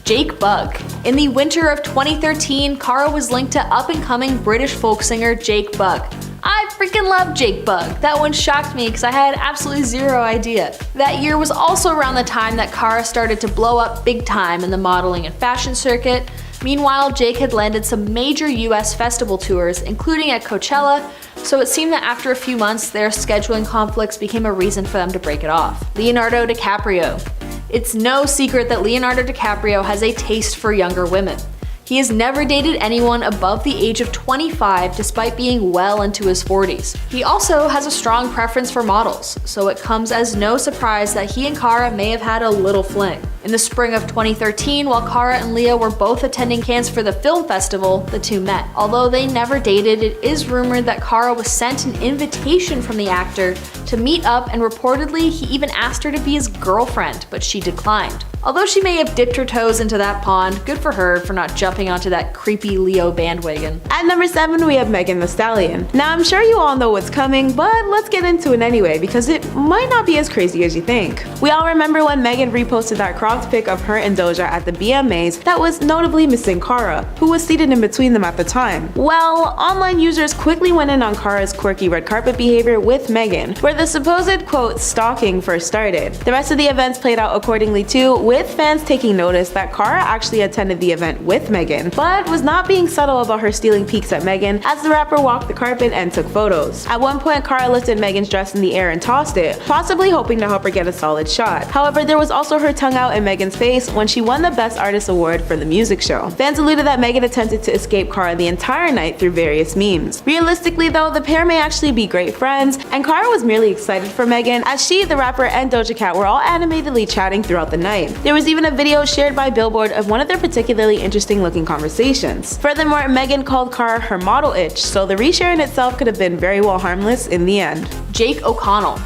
Jake Bugg. In the winter of 2013, Cara was linked to up-and-coming British folk singer Jake Bugg. I freaking love Jake Bugg. That one shocked me because I had absolutely zero idea. That year was also around the time that Cara started to blow up big time in the modeling and fashion circuit. Meanwhile, Jake had landed some major US festival tours, including at Coachella, so it seemed that after a few months, their scheduling conflicts became a reason for them to break it off. Leonardo DiCaprio. It's no secret that Leonardo DiCaprio has a taste for younger women. He has never dated anyone above the age of 25 despite being well into his 40s. He also has a strong preference for models, so it comes as no surprise that he and Cara may have had a little fling. In the spring of 2013, while Cara and Leo were both attending Cannes for the film festival, the two met. Although they never dated, it is rumored that Cara was sent an invitation from the actor to meet up, and reportedly he even asked her to be his girlfriend, but she declined. Although she may have dipped her toes into that pond, good for her for not jumping onto that creepy Leo bandwagon. At number 7, we have Megan Thee Stallion. Now I'm sure you all know what's coming, but let's get into it anyway because it might not be as crazy as you think. We all remember when Megan reposted that cropped pic of her and Doja at the BMAs that was notably missing Cara, who was seated in between them at the time. Well, online users quickly went in on Cara's quirky red carpet behavior with Megan, where the supposed quote stalking first started. The rest of the events played out accordingly too, with fans taking notice that Cara actually attended the event with Megan, but was not being subtle about her stealing peeks at Megan as the rapper walked the carpet and took photos. At one point, Cara lifted Megan's dress in the air and tossed it, possibly hoping to help her get a solid shot. However, there was also her tongue out in Megan's face when she won the Best Artist award for the music show. Fans alluded that Megan attempted to escape Cara the entire night through various memes. Realistically though, the pair may actually be great friends, and Cara was merely excited for Megan as she, the rapper, and Doja Cat were all animatedly chatting throughout the night. There was even a video shared by Billboard of one of their particularly interesting looking conversations. Furthermore, Megan called Cara her model itch, so the reshare in itself could have been very well harmless in the end. Jake O'Connell.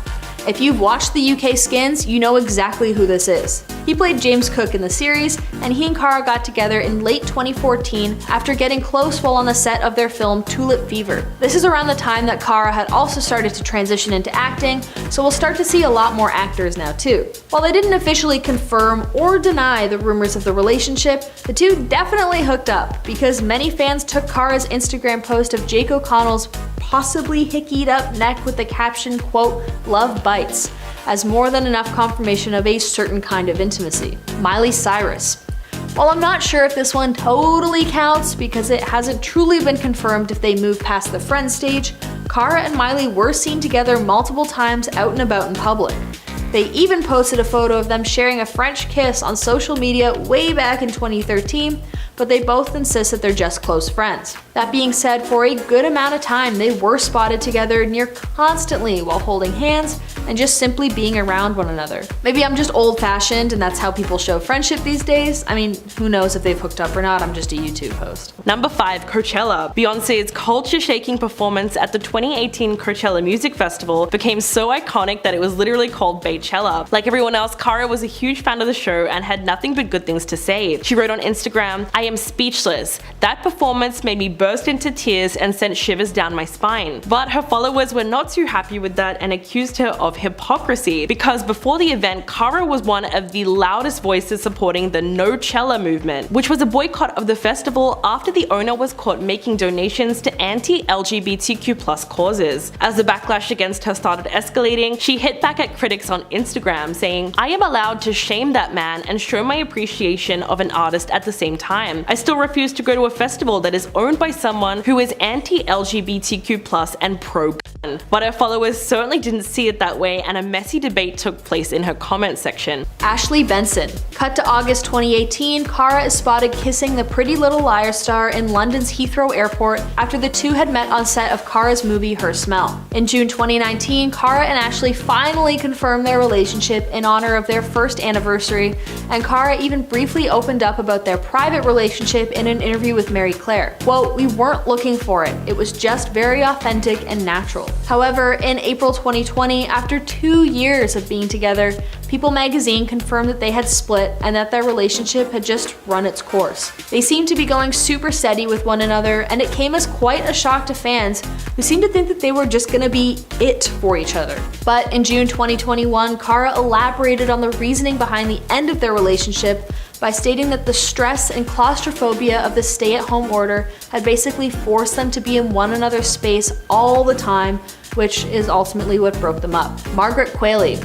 If you've watched the UK Skins, you know exactly who this is. He played James Cook in the series, and he and Cara got together in late 2014 after getting close while on the set of their film Tulip Fever. This is around the time that Cara had also started to transition into acting, so we'll start to see a lot more actors now too. While they didn't officially confirm or deny the rumors of the relationship, the two definitely hooked up, because many fans took Cara's Instagram post of Jake O'Connell's possibly hickied up neck with the caption, quote, "Love bites," as more than enough confirmation of a certain kind of intimacy. Miley Cyrus. While I'm not sure if this one totally counts because it hasn't truly been confirmed if they move past the friend stage, Cara and Miley were seen together multiple times out and about in public. They even posted a photo of them sharing a French kiss on social media way back in 2013, but they both insist that they're just close friends. That being said, for a good amount of time, they were spotted together near constantly while holding hands and just simply being around one another. Maybe I'm just old-fashioned and that's how people show friendship these days. I mean, who knows if they've hooked up or not, I'm just a YouTube host. Number 5, Coachella. Beyoncé's culture-shaking performance at the 2018 Coachella Music Festival became so iconic that it was literally called Baychella. Like everyone else, Cara was a huge fan of the show and had nothing but good things to say. She wrote on Instagram, "I am speechless. That performance made me burst into tears and sent shivers down my spine." But her followers were not too happy with that and accused her of hypocrisy, because before the event, Cara was one of the loudest voices supporting the No-Chella movement, which was a boycott of the festival after the owner was caught making donations to anti-LGBTQ+ causes. As the backlash against her started escalating, she hit back at critics on Instagram saying, "I am allowed to shame that man and show my appreciation of an artist at the same time. I still refuse to go to a festival that is owned by someone who is anti-LGBTQ+ and pro-gun." But her followers certainly didn't see it that way, and a messy debate took place in her comment section. Ashley Benson. Cut to August 2018, Cara is spotted kissing the Pretty Little Liars star in London's Heathrow Airport after the two had met on set of Cara's movie Her Smell. In June 2019, Cara and Ashley finally confirmed their relationship in honor of their first anniversary, and Cara even briefly opened up about their private relationship in an interview with Mary Claire. Quote, "We weren't looking for it. It was just very authentic and natural." However, in April 2020, after 2 years of being together, People magazine confirmed that they had split and that their relationship had just run its course. They seemed to be going super steady with one another, and it came as quite a shock to fans who seemed to think that they were just gonna be it for each other. But in June 2021, Cara elaborated on the reasoning behind the end of their relationship by stating that the stress and claustrophobia of the stay-at-home order had basically forced them to be in one another's space all the time, which is ultimately what broke them up. Margaret Qualley.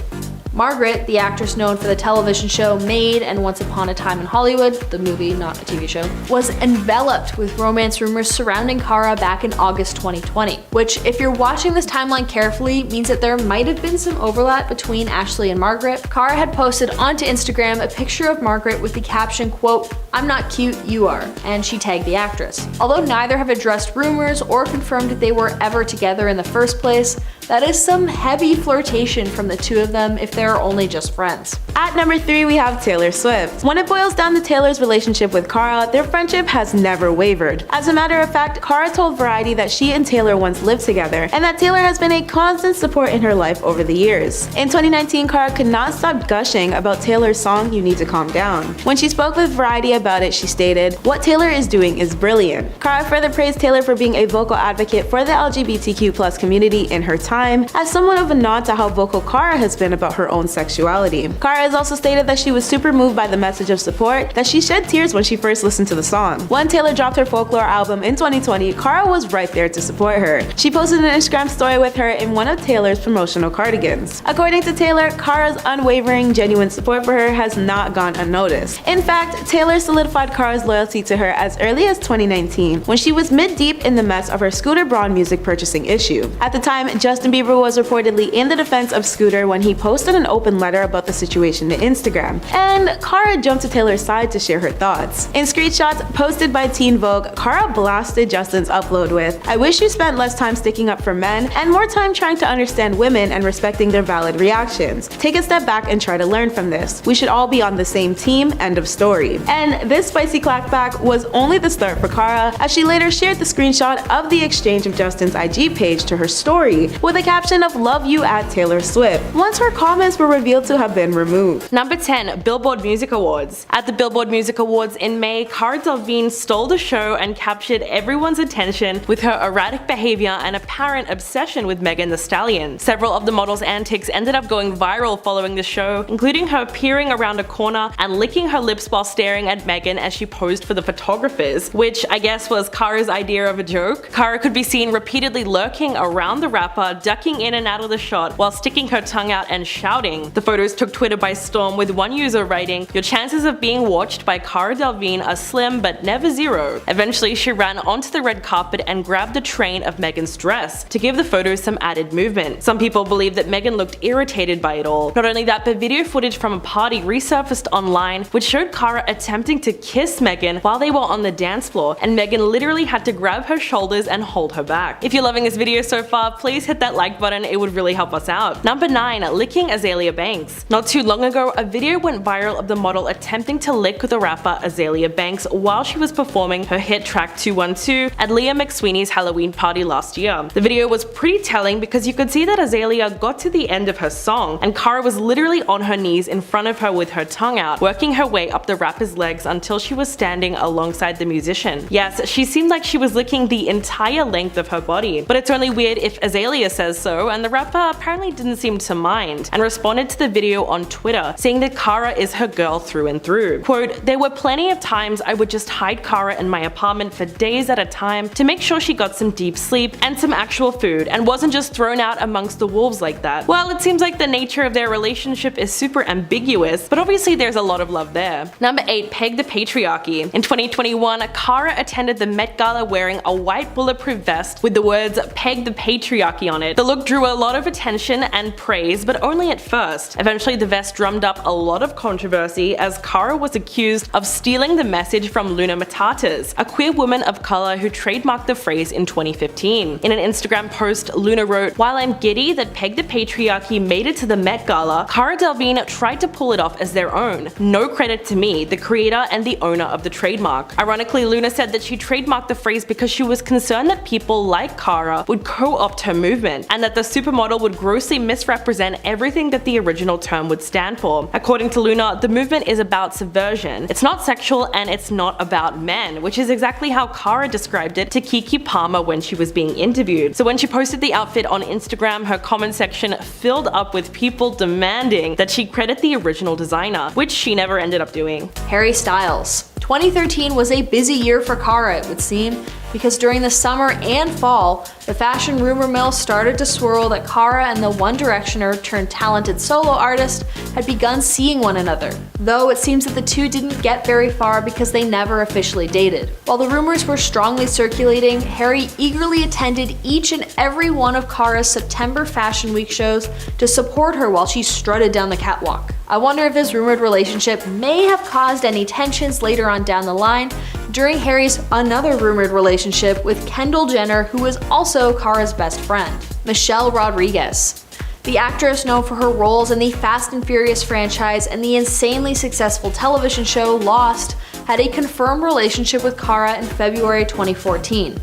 Margaret, the actress known for the television show Maid and Once Upon a Time in Hollywood, the movie, not a TV show, was enveloped with romance rumors surrounding Cara back in August 2020, which, if you're watching this timeline carefully, means that there might have been some overlap between Ashley and Margaret. Cara had posted onto Instagram a picture of Margaret with the caption, quote, "I'm not cute, you are," and she tagged the actress. Although neither have addressed rumors or confirmed that they were ever together in the first place, that is some heavy flirtation from the two of them if they're only just friends. At number 3, we have Taylor Swift. When it boils down to Taylor's relationship with Cara, their friendship has never wavered. As a matter of fact, Cara told Variety that she and Taylor once lived together, and that Taylor has been a constant support in her life over the years. In 2019, Cara could not stop gushing about Taylor's song, You Need to Calm Down. When she spoke with Variety about it, she stated, "What Taylor is doing is brilliant." Cara further praised Taylor for being a vocal advocate for the LGBTQ+ community in her time, as somewhat of a nod to how vocal Cara has been about her own sexuality. Cara has also stated that she was super moved by the message of support, that she shed tears when she first listened to the song. When Taylor dropped her Folklore album in 2020, Cara was right there to support her. She posted an Instagram story with her in one of Taylor's promotional cardigans. According to Taylor, Cara's unwavering, genuine support for her has not gone unnoticed. In fact, Taylor solidified Cara's loyalty to her as early as 2019, when she was mid-deep in the mess of her Scooter Braun music purchasing issue. At the time, Justin Bieber was reportedly in the defense of Scooter when he posted an open letter about the situation to Instagram, and Cara jumped to Taylor's side to share her thoughts. In screenshots posted by Teen Vogue, Cara blasted Justin's upload with, "I wish you spent less time sticking up for men and more time trying to understand women and respecting their valid reactions. Take a step back and try to learn from this. We should all be on the same team, end of story." And this spicy clapback was only the start for Cara, as she later shared the screenshot of the exchange of Justin's IG page to her story with a caption of "Love you at Taylor Swift," once her comments were revealed to have been removed. Number 10, Billboard Music Awards. At the Billboard Music Awards in May, Cara Delevingne stole the show and captured everyone's attention with her erratic behavior and apparent obsession with Megan Thee Stallion. Several of the model's antics ended up going viral following the show, including her peering around a corner and licking her lips while staring at Megan as she posed for the photographers, which I guess was Cara's idea of a joke. Cara could be seen repeatedly lurking around the rapper, ducking in and out of the shot while sticking her tongue out and shouting. The photos took Twitter by storm, with one user writing, "Your chances of being watched by Cara Delevingne are slim but never zero." Eventually, she ran onto the red carpet and grabbed a train of Megan's dress to give the photos some added movement. Some people believe that Megan looked irritated by it all. Not only that, but video footage from a party resurfaced online which showed Cara attempting to kiss Megan while they were on the dance floor, and Megan literally had to grab her shoulders and hold her back. If you're loving this video so far, please hit that like button, it would really help us out. Number 9, licking Azalea Banks. Not too long ago, a video went viral of the model attempting to lick the rapper Azalea Banks while she was performing her hit track 212 at Leah McSweeney's Halloween party last year. The video was pretty telling because you could see that Azalea got to the end of her song, and Cara was literally on her knees in front of her with her tongue out, working her way up the rapper's legs until she was standing alongside the musician. Yes, she seemed like she was licking the entire length of her body, but it's only weird if Azalea says so, and the rapper apparently didn't seem to mind, and responded to the video on Twitter, saying that Cara is her girl through and through. Quote, "There were plenty of times I would just hide Cara in my apartment for days at a time to make sure she got some deep sleep and some actual food and wasn't just thrown out amongst the wolves like that." Well, it seems like the nature of their relationship is super ambiguous, but obviously there's a lot of love there. Number 8, Peg the Patriarchy. In 2021, Cara attended the Met Gala wearing a white bulletproof vest with the words "Peg the Patriarchy" on it. The look drew a lot of attention and praise, but only at first. Eventually, the vest drummed up a lot of controversy as Cara was accused of stealing the message from Luna Matatas, a queer woman of color who trademarked the phrase in 2015. In an Instagram post, Luna wrote, "While I'm giddy that Peg the Patriarchy made it to the Met Gala, Cara Delevingne tried to pull it off as their own. No credit to me, the creator and the owner of the trademark." Ironically, Luna said that she trademarked the phrase because she was concerned that people like Cara would co-opt her movement. movement, and that the supermodel would grossly misrepresent everything that the original term would stand for. According to Luna, the movement is about subversion. It's not sexual and it's not about men, which is exactly how Cara described it to Keke Palmer when she was being interviewed. So when she posted the outfit on Instagram, her comment section filled up with people demanding that she credit the original designer, which she never ended up doing. Harry Styles. 2013 was a busy year for Cara, it would seem, because during the summer and fall, the fashion rumor mill started to swirl that Cara and the One Directioner turned talented solo artist had begun seeing one another, though it seems that the two didn't get very far because they never officially dated. While the rumors were strongly circulating, Harry eagerly attended each and every one of Cara's September Fashion Week shows to support her while she strutted down the catwalk. I wonder if this rumored relationship may have caused any tensions later on down the line during Harry's another rumored relationship with Kendall Jenner, who was also Cara's best friend. Michelle Rodriguez. The actress, known for her roles in the Fast and Furious franchise and the insanely successful television show Lost, had a confirmed relationship with Cara in February 2014.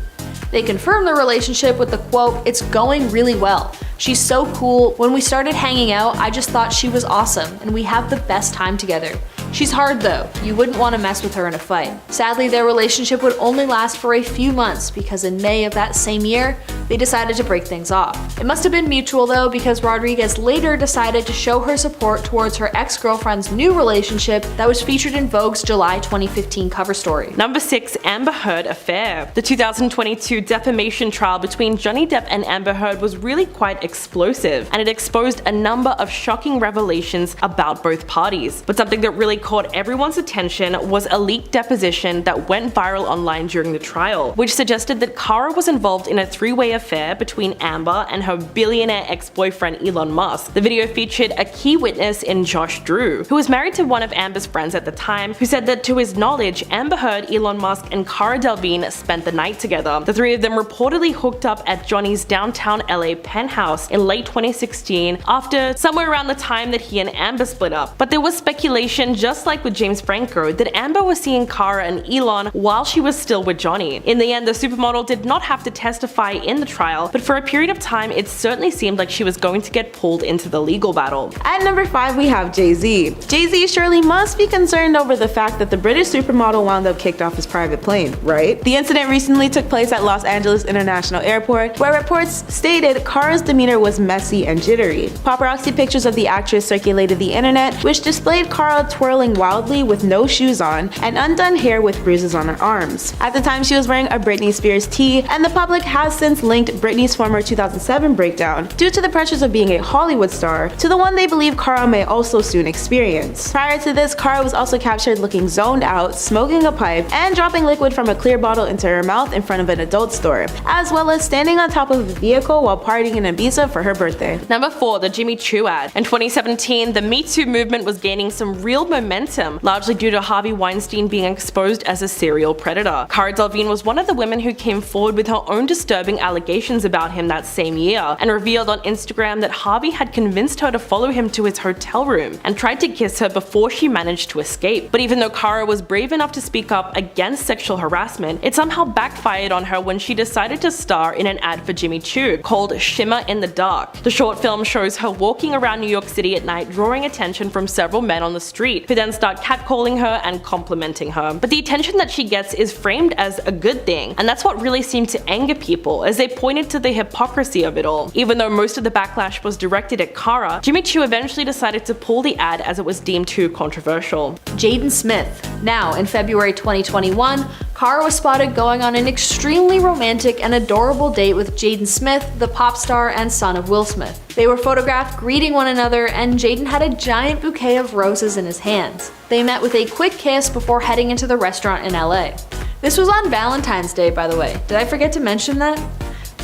They confirmed the relationship with the quote, "It's going really well. She's so cool. When we started hanging out, I just thought she was awesome and we have the best time together. She's hard though. You wouldn't want to mess with her in a fight." Sadly, their relationship would only last for a few months because in May of that same year, they decided to break things off. It must have been mutual though, because Rodriguez later decided to show her support towards her ex-girlfriend's new relationship that was featured in Vogue's July 2015 cover story. Number 6. Amber Heard affair. The 2022 defamation trial between Johnny Depp and Amber Heard was really quite explosive, and it exposed a number of shocking revelations about both parties. But something that really caught everyone's attention was a leaked deposition that went viral online during the trial, which suggested that Cara was involved in a three-way affair between Amber and her billionaire ex-boyfriend Elon Musk. The video featured a key witness in Josh Drew, who was married to one of Amber's friends at the time, who said that to his knowledge, Amber Heard, Elon Musk, and Cara Delevingne spent the night together. The three of them reportedly hooked up at Johnny's downtown LA penthouse in late 2016 after somewhere around the time that he and Amber split up. But there was speculation, just like with James Franco, that Amber was seeing Cara and Elon while she was still with Johnny. In the end, the supermodel did not have to testify in the trial, but for a period of time it certainly seemed like she was going to get pulled into the legal battle. At number 5 we have Jay-Z. Jay-Z surely must be concerned over the fact that the British supermodel wound up kicked off his private plane, right? The incident recently took place at Los Angeles International Airport, where reports stated Cara's demeanor was messy and jittery. Paparazzi pictures of the actress circulated the internet, which displayed Cara twirling wildly with no shoes on and undone hair with bruises on her arms. At the time, she was wearing a Britney Spears tee, and the public has since linked Britney's former 2007 breakdown, due to the pressures of being a Hollywood star, to the one they believe Cara may also soon experience. Prior to this, Cara was also captured looking zoned out, smoking a pipe, and dropping liquid from a clear bottle into her mouth in front of an adult store, as well as standing on top of a vehicle while partying in Ibiza for her birthday. Number 4. The Jimmy Choo ad. In 2017, the Me Too movement was gaining some real momentum, largely due to Harvey Weinstein being exposed as a serial predator. Cara Delevingne was one of the women who came forward with her own disturbing allegations about him that same year, and revealed on Instagram that Harvey had convinced her to follow him to his hotel room and tried to kiss her before she managed to escape. But even though Cara was brave enough to speak up against sexual harassment, it somehow backfired on her when she decided to star in an ad for Jimmy Choo called Shimmer in the Dark. The short film shows her walking around New York City at night, drawing attention from several men on the street, who then start catcalling her and complimenting her. But the attention that she gets is framed as a good thing, and that's what really seemed to anger people, as they pointed to the hypocrisy of it all. Even though most of the backlash was directed at Cara, Jimmy Choo eventually decided to pull the ad as it was deemed too controversial. Jaden Smith. Now, in February 2021, Cara was spotted going on an extremely romantic and adorable date with Jaden Smith, the pop star and son of Will Smith. They were photographed greeting one another, and Jaden had a giant bouquet of roses in his hands. They met with a quick kiss before heading into the restaurant in LA. This was on Valentine's Day, by the way. Did I forget to mention that?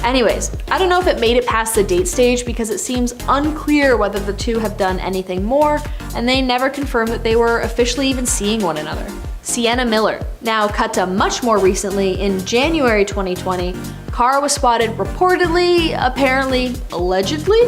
Anyways, I don't know if it made it past the date stage because it seems unclear whether the two have done anything more, and they never confirmed that they were officially even seeing one another. Sienna Miller. Now cut to much more recently, in January 2020, Cara was spotted reportedly, apparently, allegedly,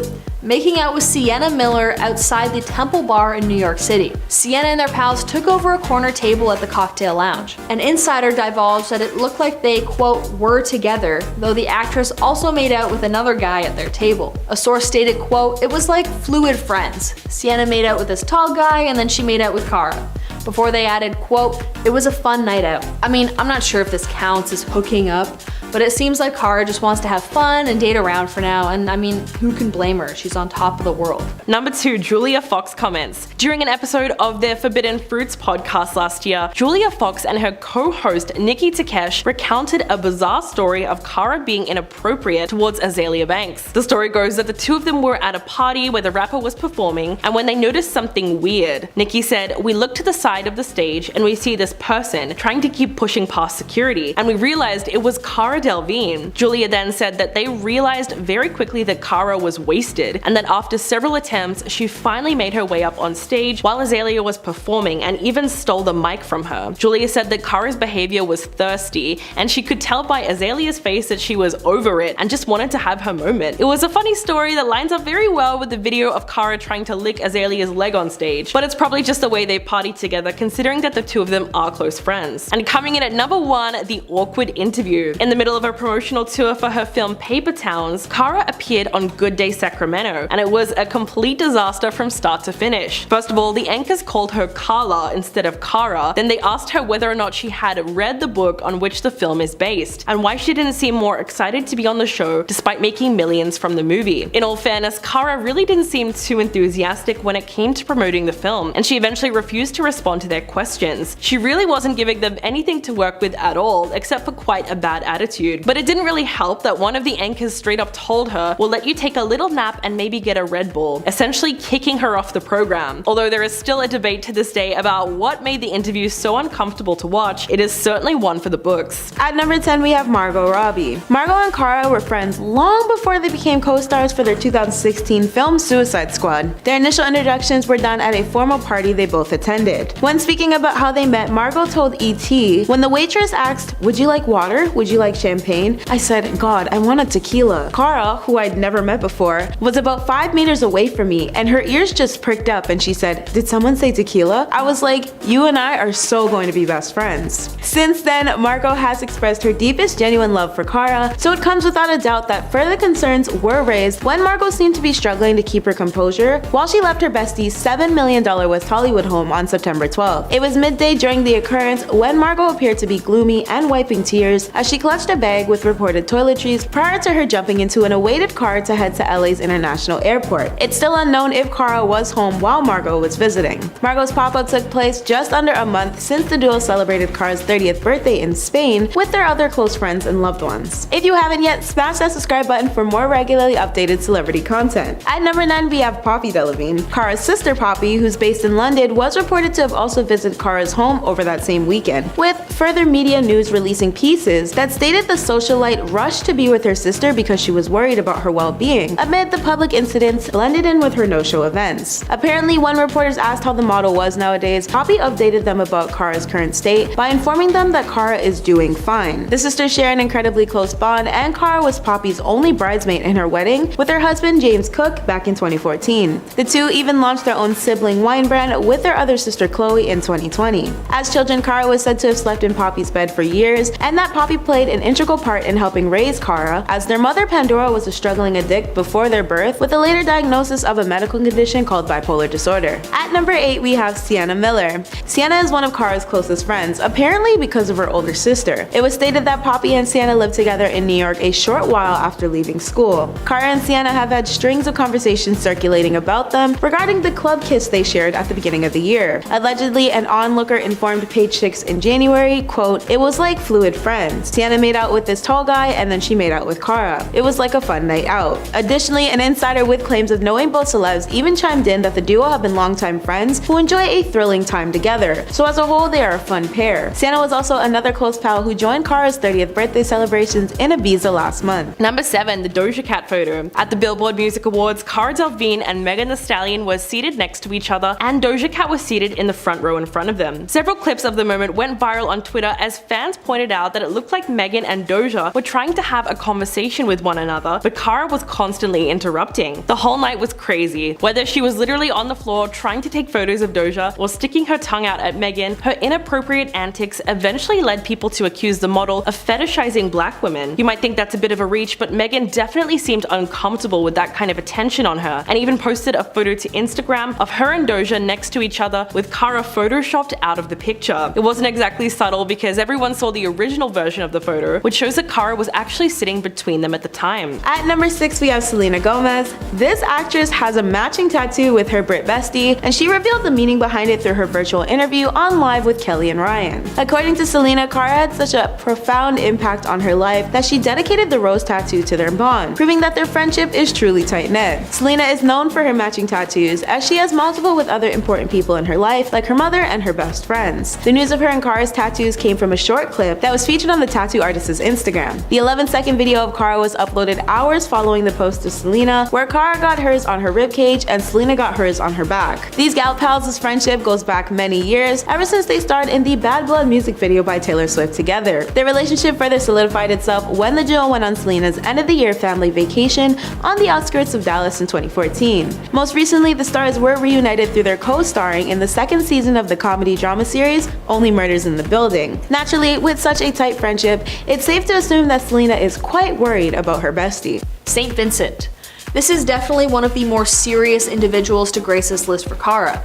making out with Sienna Miller outside the Temple Bar in New York City. Sienna and their pals took over a corner table at the cocktail lounge. An insider divulged that it looked like they, quote, were together, though the actress also made out with another guy at their table. A source stated, quote, it was like fluid friends. Sienna made out with this tall guy and then she made out with Cara. Before they added, quote, it was a fun night out. I mean, I'm not sure if this counts as hooking up, but it seems like Cara just wants to have fun and date around for now, and I mean, who can blame her? She's on top of the world. Number 2, Julia Fox comments. During an episode of their Forbidden Fruits podcast last year, Julia Fox and her co-host Nikki Takesh recounted a bizarre story of Cara being inappropriate towards Azealia Banks. The story goes that the two of them were at a party where the rapper was performing, and when they noticed something weird, Nikki said, we looked to the side of the stage and we see this person trying to keep pushing past security, and we realized it was Cara Delevingne. Julia then said that they realized very quickly that Cara was wasted, and that after several attempts, she finally made her way up on stage while Azealia was performing and even stole the mic from her. Julia said that Cara's behavior was thirsty, and she could tell by Azalea's face that she was over it and just wanted to have her moment. It was a funny story that lines up very well with the video of Cara trying to lick Azalea's leg on stage, but it's probably just the way they party together considering that the two of them are close friends. And coming in at number 1, the awkward interview. In the middle of a promotional tour for her film Paper Towns, Cara appeared on Good Day Sacramento, and it was a complete disaster from start to finish. First of all, the anchors called her Carla instead of Cara, then they asked her whether or not she had read the book on which the film is based, and why she didn't seem more excited to be on the show despite making millions from the movie. In all fairness, Cara really didn't seem too enthusiastic when it came to promoting the film, and she eventually refused to respond to their questions. She really wasn't giving them anything to work with at all, except for quite a bad attitude. But it didn't really help that one of the anchors straight up told her, we'll let you take a little nap and maybe get a Red Bull, essentially kicking her off the program. Although there is still a debate to this day about what made the interview so uncomfortable to watch, it is certainly one for the books. At number 10, we have Margot Robbie. Margot and Cara were friends long before they became co-stars for their 2016 film Suicide Squad. Their initial introductions were done at a formal party they both attended. When speaking about how they met, Margot told E.T., when the waitress asked, would you like water? Would you like champagne? I said, God, I want a tequila. Cara, who I'd never met before, was about 5 meters away from me, and her ears just pricked up and she said, did someone say tequila? I was like, you and I are so going to be best friends. Since then, Margot has expressed her deepest genuine love for Cara, so it comes without a doubt that further concerns were raised when Margot seemed to be struggling to keep her composure while she left her bestie's $7 million West Hollywood home on September 12th. It was midday during the occurrence when Margot appeared to be gloomy and wiping tears as she clutched a bag with reported toiletries prior to her jumping into an awaited car to head to LA's International Airport. It's still unknown if Cara was home while Margot was visiting. Margot's pop-up took place just under a month since the duo celebrated Cara's 30th birthday in Spain with their other close friends and loved ones. If you haven't yet, smash that subscribe button for more regularly updated celebrity content. At number 9, we have Poppy Delevingne. Cara's sister Poppy, who's based in London, was reported to have also visited Cara's home over that same weekend, with further media news releasing pieces that stated the socialite rushed to be with her sister because she was worried about her well-being amid the public incidents blended in with her no-show events. Apparently, when reporters asked how the model was nowadays, Poppy updated them about Cara's current state by informing them that Cara is doing fine. The sisters share an incredibly close bond, and Cara was Poppy's only bridesmaid in her wedding with her husband James Cook back in 2014. The two even launched their own sibling wine brand with their other sister Chloe in 2020. As children, Cara was said to have slept in Poppy's bed for years, and that Poppy played an integral part in helping raise Cara, as their mother Pandora was a struggling addict before their birth with a later diagnosis of a medical condition called bipolar disorder. At number 8, we have Sienna Miller. Sienna is one of Cara's closest friends, apparently because of her older sister. It was stated that Poppy and Sienna lived together in New York a short while after leaving school. Cara and Sienna have had strings of conversations circulating about them regarding the club kiss they shared at the beginning of the year. Allegedly, an onlooker informed Page Six in January, quote, it was like fluid friends. Sienna made out with this tall guy and then she made out with Cara. It was like a fun night out. Additionally, an insider with claims of knowing both celebs even chimed in that the duo have been longtime friends who enjoy a thrilling time together. So as a whole, they are a fun pair. Sienna was also another close pal who joined Cara's 30th birthday celebrations in Ibiza last month. Number 7, the Doja Cat photo. At the Billboard Music Awards, Cara Delevingne and Megan Thee Stallion were seated next to each other, and Doja Cat was seated in the front row in front of them. Several clips of the moment went viral on Twitter as fans pointed out that it looked like Megan and Doja were trying to have a conversation with one another, but Cara was constantly interrupting. The whole night was crazy. Whether she was literally on the floor trying to take photos of Doja or sticking her tongue out at Megan, her inappropriate antics eventually led people to accuse the model of fetishizing black women. You might think that's a bit of a reach, but Megan definitely seemed uncomfortable with that kind of attention on her, and even posted a photo to Instagram of her and Doja next to each other with Cara photoshopped out of the picture. It wasn't exactly subtle because everyone saw the original version of the photo, which shows that Cara was actually sitting between them at the time. At number 6 we have Selena Gomez. This actress has a matching tattoo with her Brit bestie, and she revealed the meaning behind it through her virtual interview on Live with Kelly and Ryan. According to Selena, Cara had such a profound impact on her life that she dedicated the rose tattoo to their bond, proving that their friendship is truly tight-knit. Selena is known for her matching tattoos, as she has multiple with other important people in her life, like her mother and her best friends. The news of her and Cara's tattoos came from a short clip that was featured on the tattoo artist's Instagram. The 11-second video of Cara was uploaded hours following the post of Selena, where Cara got hers on her ribcage and Selena got hers on her back. These gal pals' friendship goes back many years, ever since they starred in the Bad Blood music video by Taylor Swift together. Their relationship further solidified itself when the duo went on Selena's end-of-the-year family vacation on the outskirts of Dallas in 2014. Most recently, the stars were reunited through their co-starring in the second season of the comedy drama series Only Murders in the Building. Naturally, with such a tight friendship, it's safe to assume that Selena is quite worried about her bestie. St. Vincent. This is definitely one of the more serious individuals to grace this list for Cara.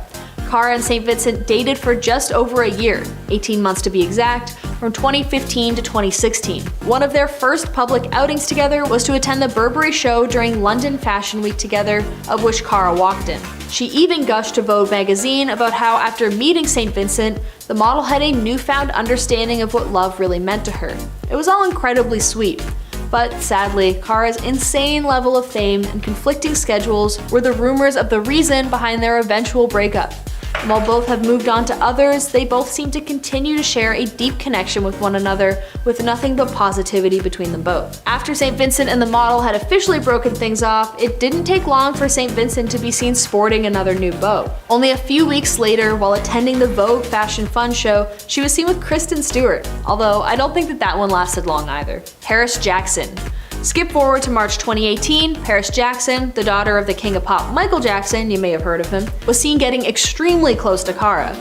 Cara and St. Vincent dated for just over a year, 18 months to be exact, from 2015 to 2016. One of their first public outings together was to attend the Burberry show during London Fashion Week together, of which Cara walked in. She even gushed to Vogue magazine about how after meeting St. Vincent, the model had a newfound understanding of what love really meant to her. It was all incredibly sweet. But sadly, Cara's insane level of fame and conflicting schedules were the rumors of the reason behind their eventual breakup. And while both have moved on to others, they both seem to continue to share a deep connection with one another, with nothing but positivity between them both. After St. Vincent and the model had officially broken things off, it didn't take long for St. Vincent to be seen sporting another new beau. Only a few weeks later, while attending the Vogue Fashion Fun show, she was seen with Kristen Stewart, although I don't think that one lasted long either. Paris Jackson. Skip forward to March 2018, Paris Jackson, the daughter of the king of pop Michael Jackson, you may have heard of him, was seen getting extremely close to Cara.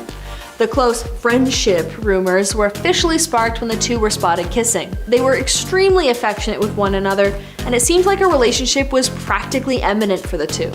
The close friendship rumors were officially sparked when the two were spotted kissing. They were extremely affectionate with one another, and it seemed like a relationship was practically imminent for the two.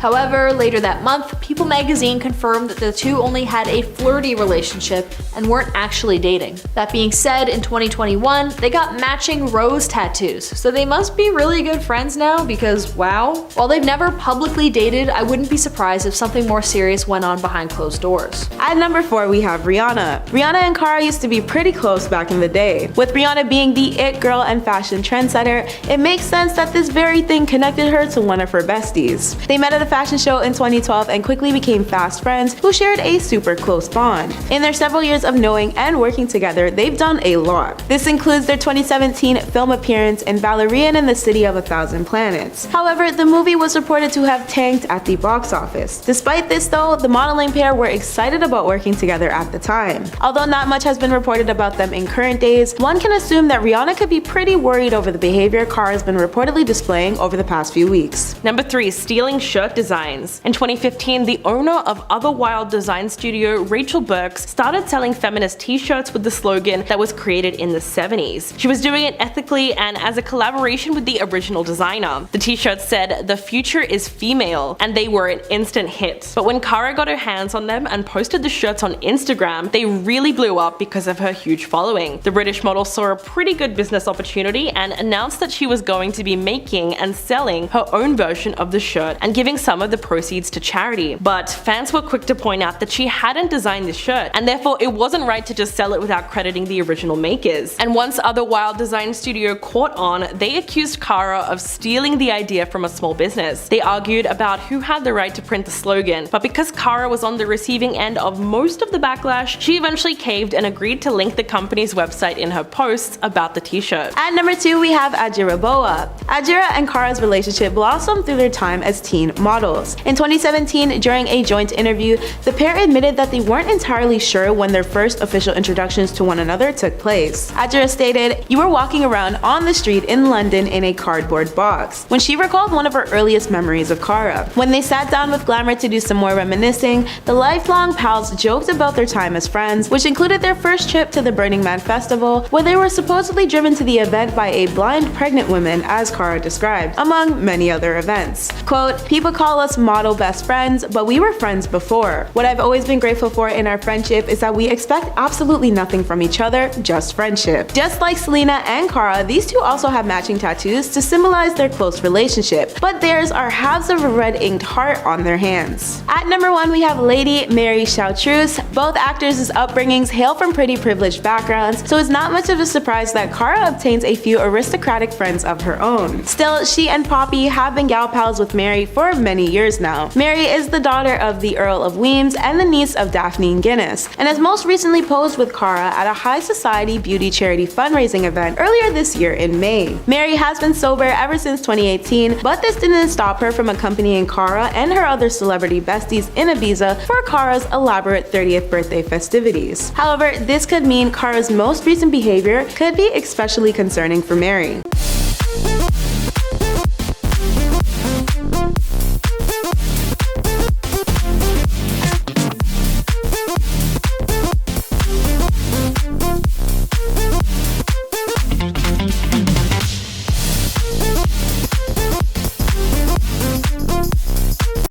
However, later that month, People magazine confirmed that the two only had a flirty relationship and weren't actually dating. That being said, in 2021, they got matching rose tattoos, so they must be really good friends now because wow. While they've never publicly dated, I wouldn't be surprised if something more serious went on behind closed doors. At number 4 we have Rihanna. Rihanna and Cara used to be pretty close back in the day. With Rihanna being the it girl and fashion trendsetter, it makes sense that this very thing connected her to one of her besties. They met at a fashion show in 2012 and quickly became fast friends who shared a super close bond. In their several years of knowing and working together, they've done a lot. This includes their 2017 film appearance in Valerian in the City of a Thousand Planets. However, the movie was reported to have tanked at the box office. Despite this though, the modeling pair were excited about working together at the time. Although not much has been reported about them in current days, one can assume that Rihanna could be pretty worried over the behavior Cara has been reportedly displaying over the past few weeks. Number 3. Stealing shirt designs. In 2015, the owner of Otherwild design studio, Rachel Burks, started selling feminist t-shirts with the slogan that was created in the 70s. She was doing it ethically and as a collaboration with the original designer. The t-shirts said, "The future is female," and they were an instant hit. But when Cara got her hands on them and posted the shirts on Instagram, they really blew up because of her huge following. The British model saw a pretty good business opportunity and announced that she was going to be making and selling her own version of the shirt and giving some of the proceeds to charity. But fans were quick to point out that she hadn't designed this shirt, and therefore it wasn't right to just sell it without crediting the original makers. And once Otherwild design studio caught on, they accused Cara of stealing the idea from a small business. They argued about who had the right to print the slogan, but because Cara was on the receiving end of most of the backlash, she eventually caved and agreed to link the company's website in her posts about the t-shirt. At number 2 we have Adwoa Aboah. Adwoa and Cara's relationship blossomed through their time as teen models. models. In 2017, during a joint interview, the pair admitted that they weren't entirely sure when their first official introductions to one another took place. Adwoa stated, "You were walking around on the street in London in a cardboard box," when she recalled one of her earliest memories of Cara. When they sat down with Glamour to do some more reminiscing, the lifelong pals joked about their time as friends, which included their first trip to the Burning Man festival, where they were supposedly driven to the event by a blind pregnant woman, as Cara described, among many other events. Quote, "People call us model best friends, but we were friends before. What I've always been grateful for in our friendship is that we expect absolutely nothing from each other, just friendship." Just like Selena and Cara, these two also have matching tattoos to symbolize their close relationship, but theirs are halves of a red inked heart on their hands. At number 1, we have Lady Mary Chartreuse. Both actors' upbringings hail from pretty privileged backgrounds, so it's not much of a surprise that Cara obtains a few aristocratic friends of her own. Still, she and Poppy have been gal pals with Mary for many years now. Mary is the daughter of the Earl of Weems and the niece of Daphne and Guinness, and has most recently posed with Cara at a high society beauty charity fundraising event earlier this year in May. Mary has been sober ever since 2018, but this didn't stop her from accompanying Cara and her other celebrity besties in Ibiza for Cara's elaborate 30th birthday festivities. However, this could mean Cara's most recent behavior could be especially concerning for Mary.